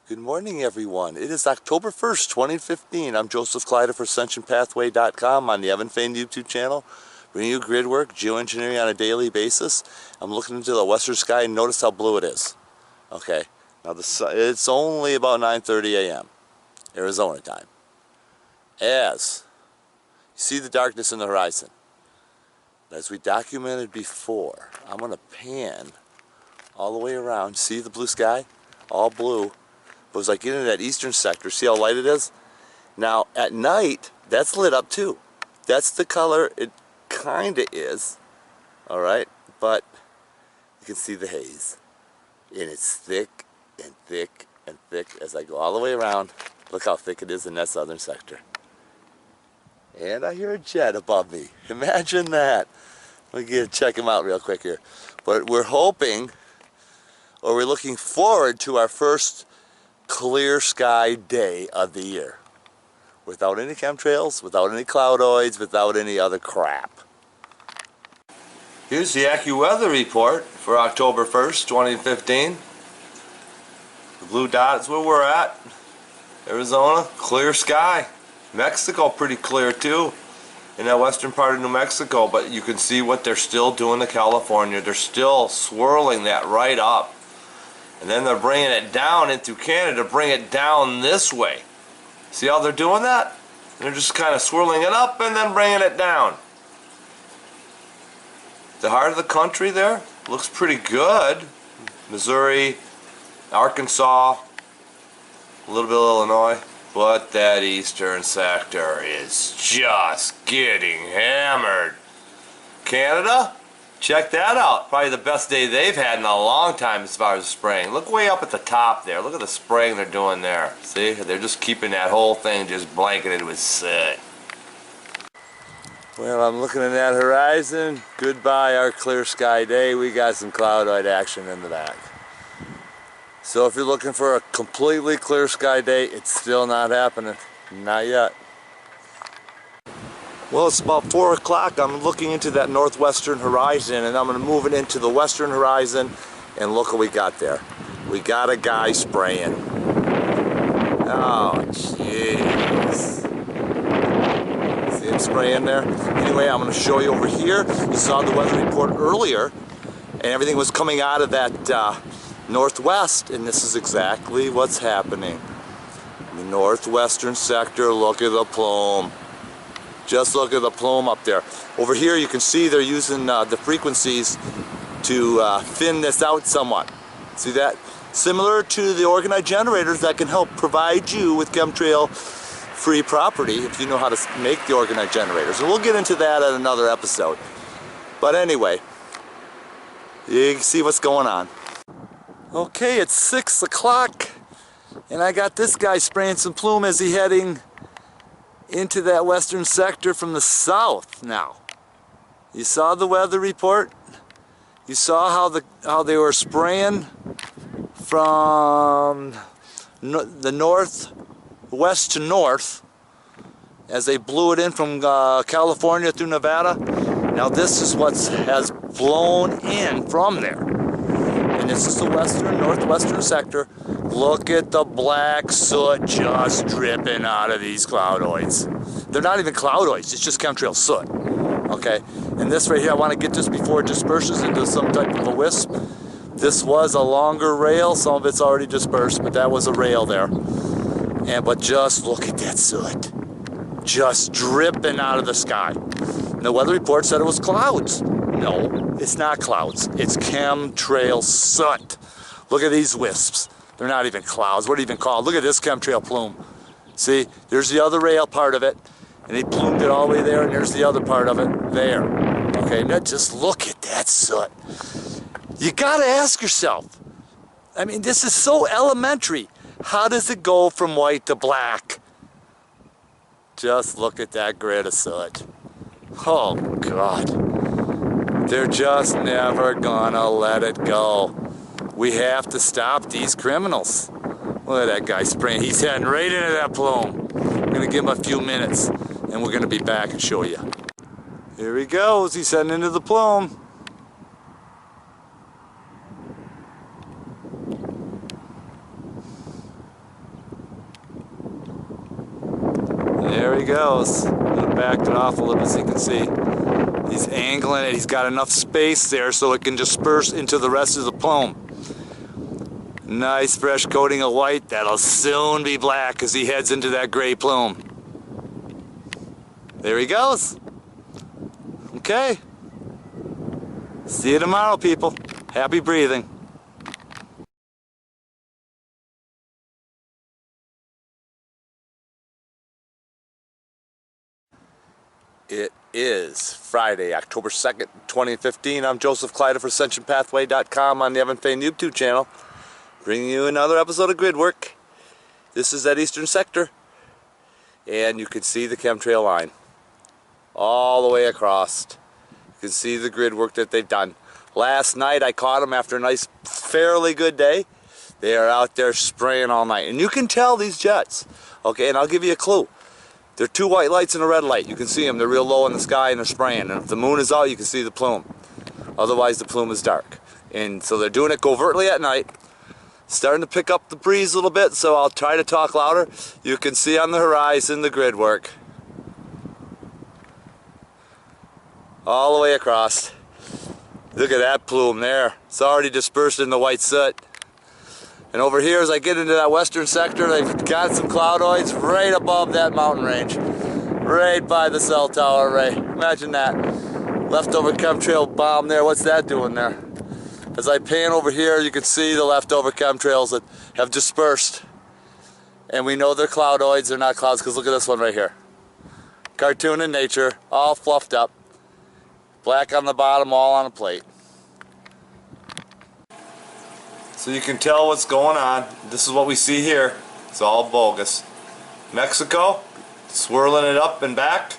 Good morning, everyone. It is October 1st, 2015. I'm Joseph Kleider for AscensionPathway.com on the Evan Fain YouTube channel, bringing you grid work, geoengineering on a daily basis. I'm looking into the western sky and notice how blue it is. Okay, now it's only about 9:30 a.m. Arizona time. As you see the darkness in the horizon, as we documented before, I'm going to pan all the way around. See the blue sky? All blue. It was like in that eastern sector. See how light it is? Now at night, that's lit up too. That's the color it kinda is. Alright, but you can see the haze. And it's thick and thick and thick as I go all the way around. Look how thick it is in that southern sector. And I hear a jet above me. Imagine that. Let me check him out real quick here. But we're hoping, or we're looking forward to our first clear sky day of the year, without any chemtrails, without any cloudoids, without any other crap. Here's the AccuWeather report for October 1st, 2015. The blue dot is where we're at. Arizona, clear sky. Mexico, pretty clear too, in that western part of New Mexico, but you can see what they're still doing to California. They're still swirling that right up. And then they're bringing it down into Canada to bring it down this way. See how they're doing that? They're just kind of swirling it up and then bringing it down. The heart of the country there looks pretty good. Missouri, Arkansas, a little bit of Illinois. But that eastern sector is just getting hammered. Canada? Check that out. Probably the best day they've had in a long time as far as spraying. Look way up at the top there. Look at the spraying they're doing there. See? They're just keeping that whole thing just blanketed with soot. Well, I'm looking at that horizon. Goodbye our clear sky day. We got some cloudoid action in the back. So if you're looking for a completely clear sky day, it's still not happening. Not yet. Well, it's about 4 o'clock. I'm looking into that northwestern horizon, and I'm going to move it into the western horizon, and look what we got there. We got a guy spraying. Oh, jeez. See him spraying there? Anyway, I'm going to show you over here. You saw the weather report earlier, and everything was coming out of that northwest, and this is exactly what's happening. The northwestern sector, look at the plume. Just look at the plume up there. Over here you can see they're using the frequencies to thin this out somewhat. See that? Similar to the orgonite generators that can help provide you with chemtrail-free property if you know how to make the orgonite generators. And we'll get into that at another episode. But anyway, you can see what's going on. Okay, it's 6 o'clock, and I got this guy spraying some plume as he heading into that western sector from the south now. You saw the weather report? You saw how they were spraying from the northwest to north as they blew it in from California through Nevada. Now this is what has blown in from there. And this is the northwestern sector. Look at the black soot just dripping out of these cloudoids. They're not even cloudoids, it's just chemtrail soot. Okay, and this right here, I want to get this before it disperses into some type of a wisp. This was a longer rail, some of it's already dispersed, but that was a rail there. But just look at that soot. Just dripping out of the sky. And the weather report said it was clouds. No, it's not clouds. It's chemtrail soot. Look at these wisps. They're not even clouds. What are you even called? Look at this chemtrail plume. See, there's the other rail part of it, and they plumed it all the way there, and there's the other part of it there. Okay, now just look at that soot. You gotta ask yourself, I mean, this is so elementary. How does it go from white to black? Just look at that grid of soot. Oh, God. They're just never gonna let it go. We have to stop these criminals. Look at that guy spraying. He's heading right into that plume. I'm gonna give him a few minutes and we're gonna be back and show you. Here he goes. He's heading into the plume. There he goes. I'm gonna back it off a little bit so you can see. He's angling it. He's got enough space there so it can disperse into the rest of the plume. Nice fresh coating of white. That'll soon be black as he heads into that gray plume. There he goes. Okay. See you tomorrow, people. Happy breathing. It is Friday, October 2nd, 2015. I'm Joseph Kleider for AscensionPathway.com on the Evan Fain YouTube channel, bringing you another episode of Grid Work. This is that eastern sector, and you can see the chemtrail line all the way across. You can see the grid work that they've done. Last night I caught them after a nice, fairly good day. They are out there spraying all night, and you can tell these jets. Okay, and I'll give you a clue. There are two white lights and a red light. You can see them. They're real low in the sky and they're spraying. And if the moon is out, you can see the plume. Otherwise, the plume is dark. And so they're doing it covertly at night. Starting to pick up the breeze a little bit, so I'll try to talk louder. You can see on the horizon the grid work. All the way across. Look at that plume there. It's already dispersed in the white soot. And over here, as I get into that western sector, they've got some cloudoids right above that mountain range. Right by the cell tower, right. Imagine that. Leftover chemtrail bomb there. What's that doing there? As I pan over here, you can see the leftover chemtrails that have dispersed. And we know they're cloudoids, they're not clouds, because look at this one right here. Cartoon in nature, all fluffed up. Black on the bottom, all on a plate. So you can tell what's going on. This is what we see here. It's all bogus. Mexico, swirling it up and back.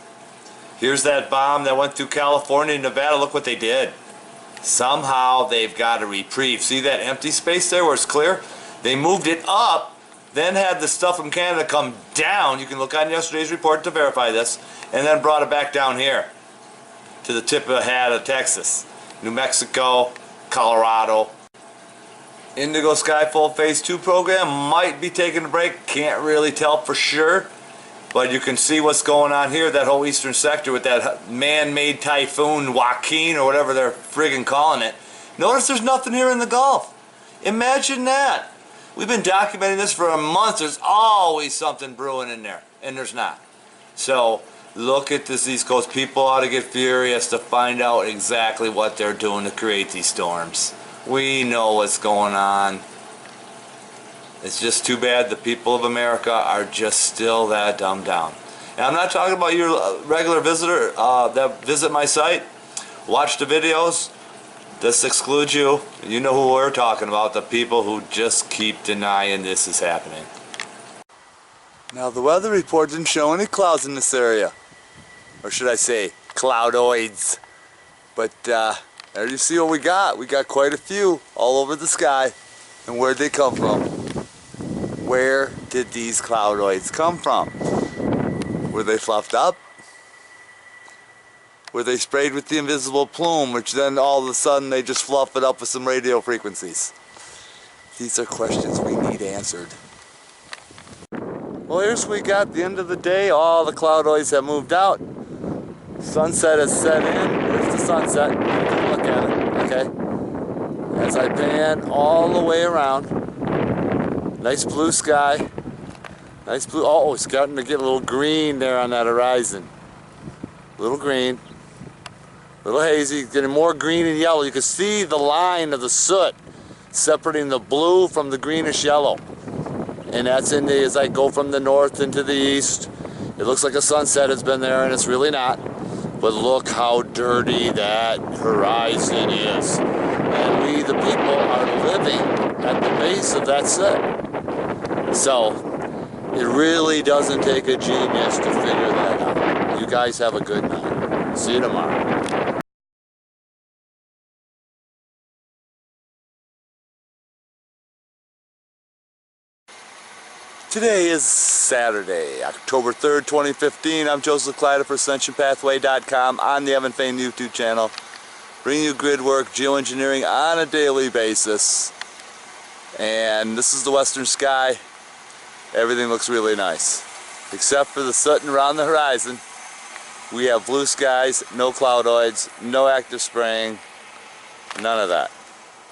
Here's that bomb that went through California and Nevada. Look what they did. Somehow they've got a reprieve. See that empty space there where it's clear? They moved it up, then had the stuff from Canada come down. You can look on yesterday's report to verify this. And then brought it back down here to the tip of the hat of Texas. New Mexico, Colorado. Indigo Skyfold Phase 2 program might be taking a break. Can't really tell for sure. But you can see what's going on here, that whole eastern sector with that man-made typhoon, Joaquin, or whatever they're friggin' calling it. Notice there's nothing here in the Gulf. Imagine that. We've been documenting this for a month. There's always something brewing in there, and there's not. So look at this East Coast. People ought to get furious to find out exactly what they're doing to create these storms. We know what's going on. It's just too bad the people of America are just still that dumbed down. And I'm not talking about your regular visitor that visit my site. Watch the videos. This excludes you. You know who we're talking about, the people who just keep denying this is happening. Now the weather report didn't show any clouds in this area. Or should I say, cloudoids. But there you see what we got. We got quite a few all over the sky. And where'd they come from? Where did these cloudoids come from? Were they fluffed up? Were they sprayed with the invisible plume, which then all of a sudden they just fluff it up with some radio frequencies? These are questions we need answered. Well, here's what we got at the end of the day. All the cloudoids have moved out. Sunset has set in. There's the sunset. You can look at it, okay? As I pan all the way around. Nice blue sky. Nice blue. Oh, it's starting to get a little green there on that horizon. Little green. Little hazy. Getting more green and yellow. You can see the line of the soot separating the blue from the greenish yellow. And that's in the, as I go from the north into the east. It looks like a sunset has been there, and it's really not. But look how dirty that horizon is. And we, the people, are living at the base of that soot. So, it really doesn't take a genius to figure that out. You guys have a good night. See you tomorrow. Today is Saturday, October 3rd, 2015. I'm Joseph Kleider for AscensionPathway.com on the Evan Fain YouTube channel. Bringing you grid work, geoengineering on a daily basis. And this is the western sky. Everything looks really nice. Except for the soot around the horizon. We have blue skies, no cloudoids, no active spraying, none of that.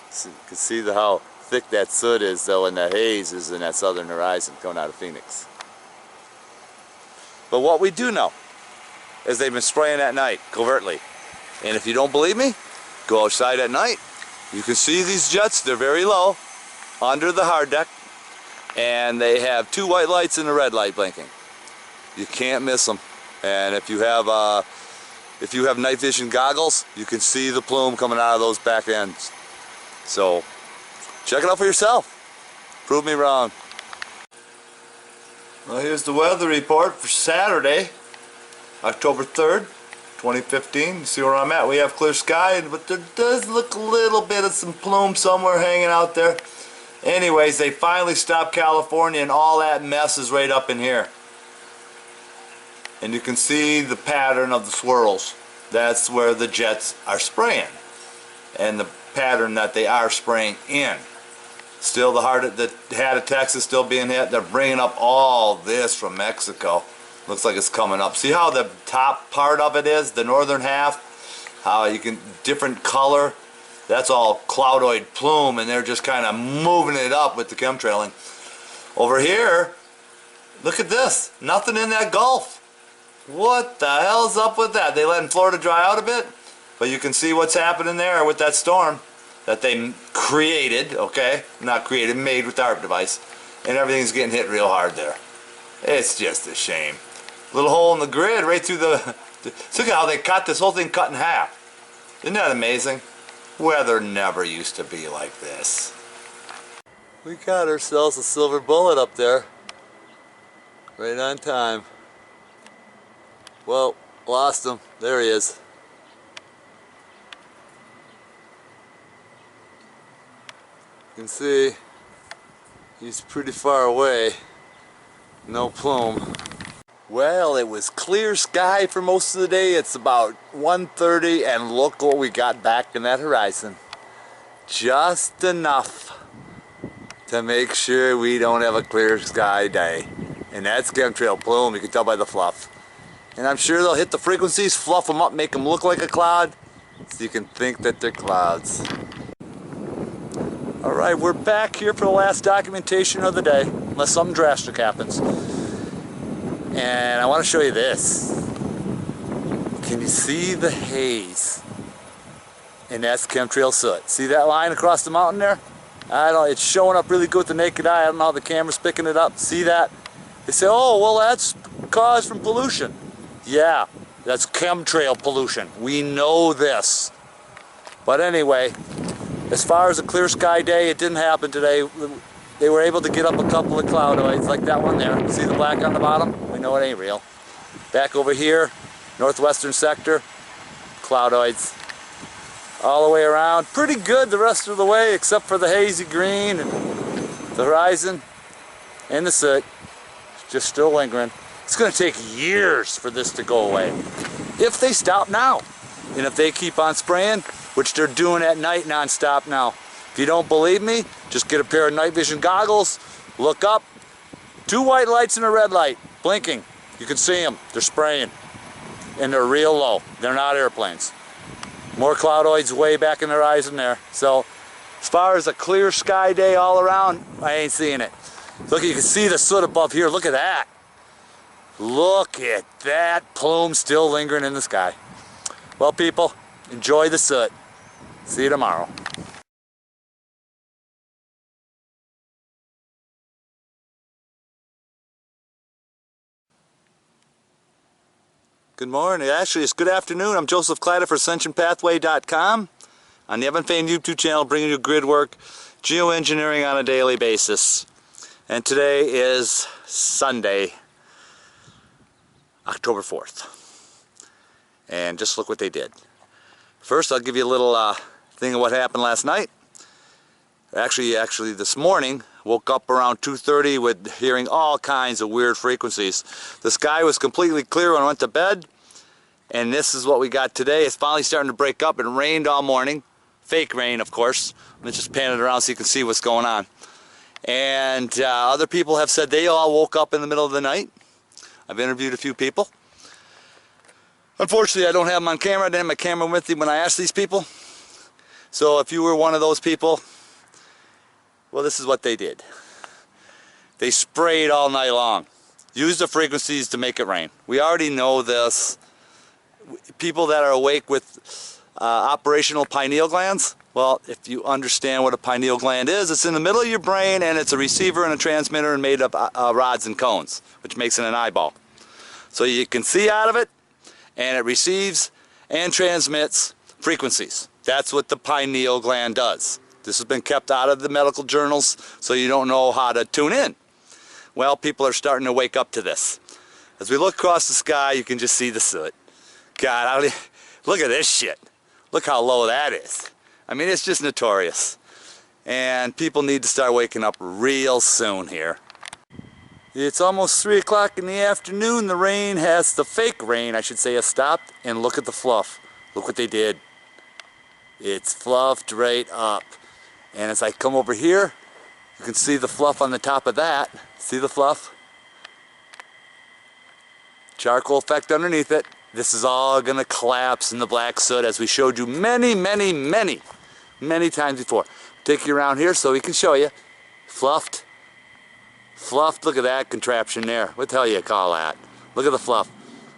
So you can see how thick that soot is though, and that haze is in that southern horizon coming out of Phoenix. But what we do know is they've been spraying at night, covertly. And if you don't believe me, go outside at night. You can see these jets, they're very low, under the hard deck, and they have two white lights and a red light blinking. You can't miss them. And if you have night vision goggles, you can see the plume coming out of those back ends. So check it out for yourself. Prove me wrong. Well, here's the weather report for Saturday, October 3rd, 2015. You see where I'm at? We have clear sky, but there does look a little bit of some plume somewhere hanging out there. Anyways, they finally stopped California, and all that mess is right up in here. And you can see the pattern of the swirls. That's where the jets are spraying. And the pattern that they are spraying in. Still the heart of Texas still being hit. They're bringing up all this from Mexico. Looks like it's coming up. See how the top part of it is, the northern half? How you can, different color. That's all cloudoid plume, and they're just kind of moving it up with the chemtrailing. Over here, look at this. Nothing in that Gulf. What the hell's up with that? They letting Florida dry out a bit? But you can see what's happening there with that storm that they created, okay? Not created, made with our device. And everything's getting hit real hard there. It's just a shame. Little hole in the grid right through the... Look at how they cut this whole thing cut in half. Isn't that amazing? Weather never used to be like this. We got ourselves a silver bullet up there. Right on time. Well, lost him. There he is. You can see he's pretty far away. No plume. Well, it was clear sky for most of the day. It's about 1:30, and look what we got back in that horizon. Just enough to make sure we don't have a clear sky day. And that's chemtrail plume, you can tell by the fluff. And I'm sure they'll hit the frequencies, fluff them up, make them look like a cloud, so you can think that they're clouds. Alright, we're back here for the last documentation of the day, unless something drastic happens. And I want to show you this. Can you see the haze? And that's chemtrail soot. See that line across the mountain there? It's showing up really good with the naked eye. I don't know how the camera's picking it up. See that? They say, oh, well, that's caused from pollution. Yeah, that's chemtrail pollution. We know this. But anyway, as far as a clear sky day, it didn't happen today. They were able to get up a couple of cloudoids like that one there. See the black on the bottom? We know it ain't real. Back over here, northwestern sector, cloudoids. All the way around. Pretty good the rest of the way, except for the hazy green and the horizon and the soot. Just still lingering. It's going to take years for this to go away. If they stop now. And if they keep on spraying, which they're doing at night non-stop now. If you don't believe me, just get a pair of night vision goggles, look up, two white lights and a red light, blinking. You can see them, they're spraying. And they're real low, they're not airplanes. More cloudoids way back in the horizon there. So, as far as a clear sky day all around, I ain't seeing it. Look, you can see the soot above here, look at that. Look at that plume still lingering in the sky. Well, people, enjoy the soot. See you tomorrow. Good morning. Actually, it's good afternoon. I'm Joseph Kleider for AscensionPathway.com on the Evan Fain YouTube channel, bringing you grid work, geoengineering on a daily basis. And today is Sunday, October 4th. And just look what they did. First, I'll give you a little thing of what happened last night. Actually this morning, woke up around 2:30 with hearing all kinds of weird frequencies. The sky was completely clear when I went to bed, and this is what we got today. It's finally starting to break up. It rained all morning. Fake rain, of course. Let me just pan it around so you can see what's going on. And other people have said they all woke up in the middle of the night. I've interviewed a few people. Unfortunately, I don't have them on camera. I didn't have my camera with me when I asked these people. So if you were one of those people, well, this is what they did. They sprayed all night long. Used the frequencies to make it rain. We already know this. People that are awake with operational pineal glands, well, if you understand what a pineal gland is, it's in the middle of your brain, and it's a receiver and a transmitter and made of rods and cones, which makes it an eyeball. So you can see out of it, and it receives and transmits frequencies. That's what the pineal gland does. This has been kept out of the medical journals, so you don't know how to tune in. Well, people are starting to wake up to this. As we look across the sky, you can just see the soot. God, look at this shit. Look how low that is. I mean, it's just notorious. And people need to start waking up real soon here. It's almost 3 o'clock in the afternoon. The rain has, the fake rain, I should say, has stopped. And look at the fluff. Look what they did. It's fluffed right up. And as I come over here, you can see the fluff on the top of that. See the fluff? Charcoal effect underneath it. This is all going to collapse in the black soot, as we showed you many times before. Take you around here so we can show you. Fluffed. Fluffed, look at that contraption there. What the hell you call that? Look at the fluff.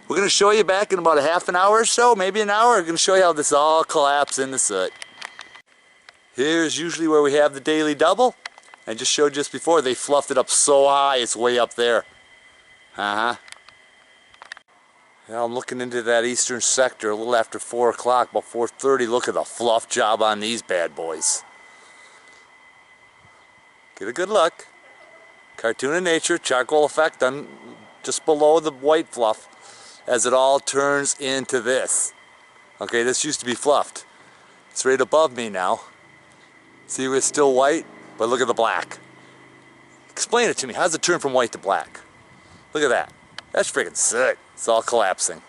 We're going to show you back in about a half an hour or so, maybe an hour. We're going to show you how this all collapsed in the soot. Here's usually where we have the daily double. I just showed just before, they fluffed it up so high, it's way up there. Now I'm looking into that eastern sector a little after 4 o'clock, about 4:30. Look at the fluff job on these bad boys. Get a good look. Cartoon of nature, charcoal effect on just below the white fluff as it all turns into this. Okay, this used to be fluffed. It's right above me now. See, it's still white, but look at the black. Explain it to me. How does it turn from white to black? Look at that. That's freaking sick. It's all collapsing.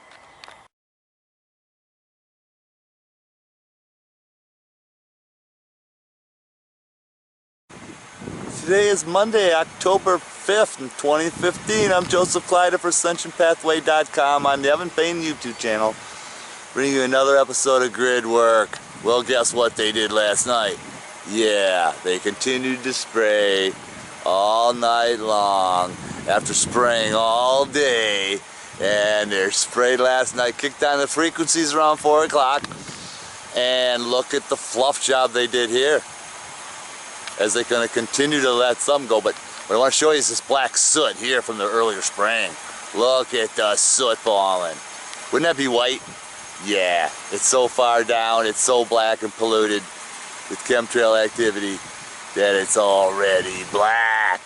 Today is Monday, October 5th, 2015. I'm Joseph Kleider for AscensionPathway.com on the Evan Fain YouTube channel, bringing you another episode of Grid Work. Well, guess what they did last night? Yeah, they continued to spray all night long after spraying all day, and they sprayed last night, kicked on the frequencies around 4 o'clock, and look at the fluff job they did here, as they're going to continue to let some go. But what I want to show you is this black soot here from the earlier spraying. Look at the soot falling. Wouldn't that be white? Yeah, it's so far down, it's so black and polluted with chemtrail activity that it's already black.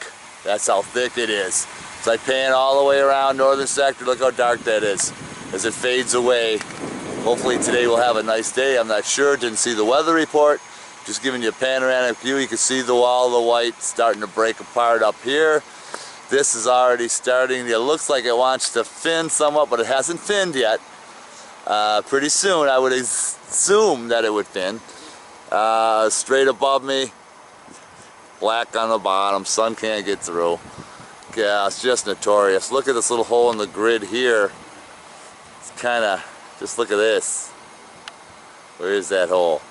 That's how thick it is. It's like pan all the way around northern sector. Look how dark that is as it fades away. Hopefully today we'll have a nice day. I'm not sure, didn't see the weather report. Just giving you a panoramic view. You can see the wall of the white starting to break apart up here. This is already starting. It looks like it wants to fin somewhat, but it hasn't finned yet. Pretty soon I would assume that it would fin. Straight above me, black on the bottom, sun can't get through. Yeah, it's just notorious. Look at this little hole in the grid here. It's kind of, just look at this. Where is that hole?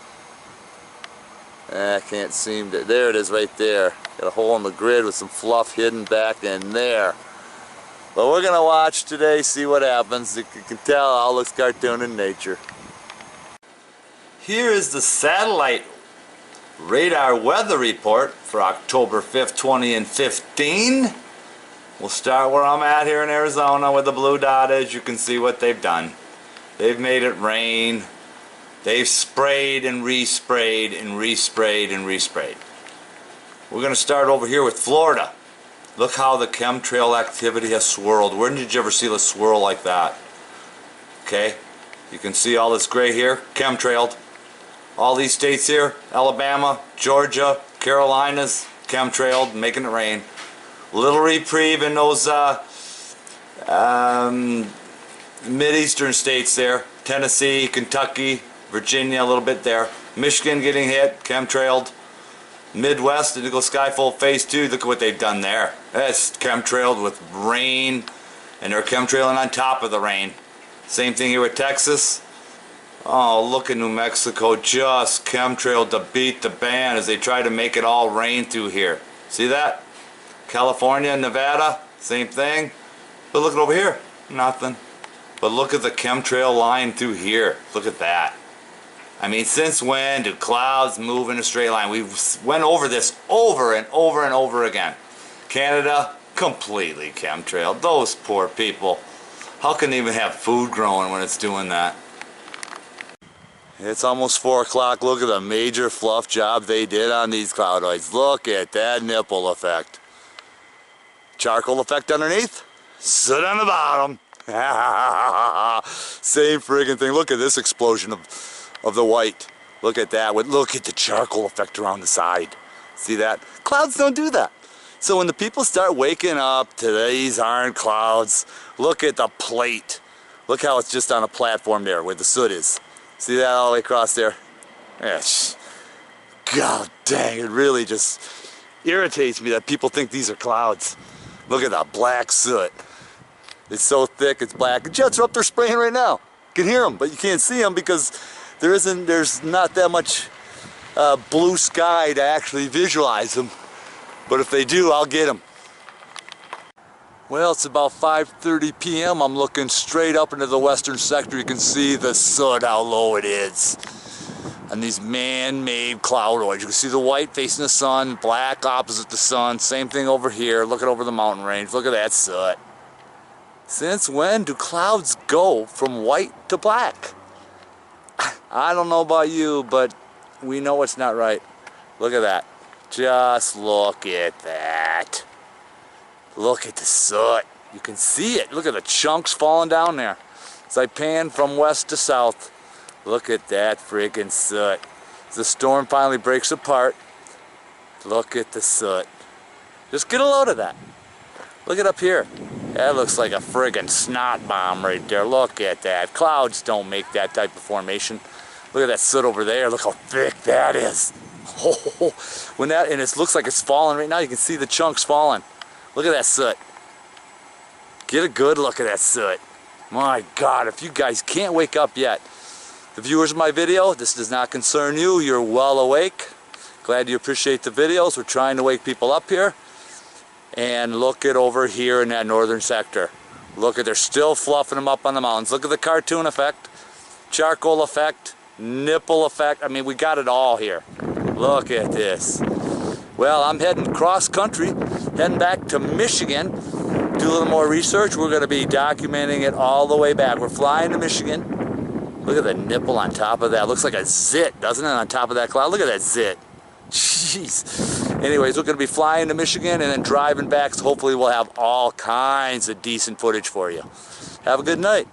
I can't seem to, there it is right there. Got a hole in the grid with some fluff hidden back in there. But we're going to watch today, see what happens. You can tell it all looks cartoon in nature. Here is the satellite radar weather report for October 5th, 2015. We'll start where I'm at here in Arizona with the blue dot. As you can see what they've done. They've made it rain. They've sprayed and resprayed and resprayed and resprayed. We're going to start over here with Florida. Look how the chemtrail activity has swirled. When did you ever see a swirl like that? Okay, you can see all this gray here, chemtrailed. All these states here, Alabama, Georgia, Carolinas, chemtrailed, making it rain. Little reprieve in those mid-eastern states there. Tennessee, Kentucky, Virginia, a little bit there. Michigan getting hit, chemtrailed. Midwest, Indigo Skyfold Phase 2, look at what they've done there. That's chemtrailed with rain, and they're chemtrailing on top of the rain. Same thing here with Texas. Oh, look at New Mexico, just chemtrailed to beat the band as they try to make it all rain through here. See that? California, Nevada, same thing. But look at over here, nothing. But look at the chemtrail line through here. Look at that. I mean, since when do clouds move in a straight line? We went over this over and over and over again. Canada, completely chemtrailed. Those poor people. How can they even have food growing when it's doing that? It's almost 4 o'clock. Look at the major fluff job they did on these cloudoids. Look at that nipple effect. Charcoal effect underneath, soot on the bottom. Same friggin' thing. Look at this explosion of the white. Look at that. Look at the charcoal effect around the side. See that? Clouds don't do that. So when the people start waking up to these aren't clouds, look at the plate. Look how it's just on a platform there where the soot is. See that all the way across there? Yes. God dang, it really just irritates me that people think these are clouds. Look at that black soot. It's so thick, it's black. The jets are up there spraying right now. You can hear them, but you can't see them because there's not that much blue sky to actually visualize them. But if they do, I'll get them. Well, it's about 5:30 p.m. I'm looking straight up into the western sector. You can see the soot, how low it is. And these man-made cloudoids. You can see the white facing the sun, black opposite the sun. Same thing over here, looking over the mountain range. Look at that soot. Since when do clouds go from white to black? I don't know about you, but we know it's not right. Look at that. Just look at that. Look at the soot. You can see it. Look at the chunks falling down there. As I pan from west to south. Look at that freaking soot. As the storm finally breaks apart, look at the soot. Just get a load of that. Look at up here. That looks like a friggin' snot bomb right there. Look at that. Clouds don't make that type of formation. Look at that soot over there. Look how thick that is. Oh, and it looks like it's falling right now. You can see the chunks falling. Look at that soot. Get a good look at that soot. My God, if you guys can't wake up yet, the viewers of my video, this does not concern you. You're well awake. Glad you appreciate the videos. We're trying to wake people up here. And look at over here in that northern sector. Look at, they're still fluffing them up on the mountains. Look at the cartoon effect, charcoal effect, nipple effect. I mean, we got it all here. Look at this. Well, I'm heading cross country, heading back to Michigan. Do a little more research. We're going to be documenting it all the way back. We're flying to Michigan. Look at the nipple on top of that. Looks like a zit, doesn't it, on top of that cloud? Look at that zit. Jeez. Anyways, we're going to be flying to Michigan and then driving back, so hopefully we'll have all kinds of decent footage for you. Have a good night.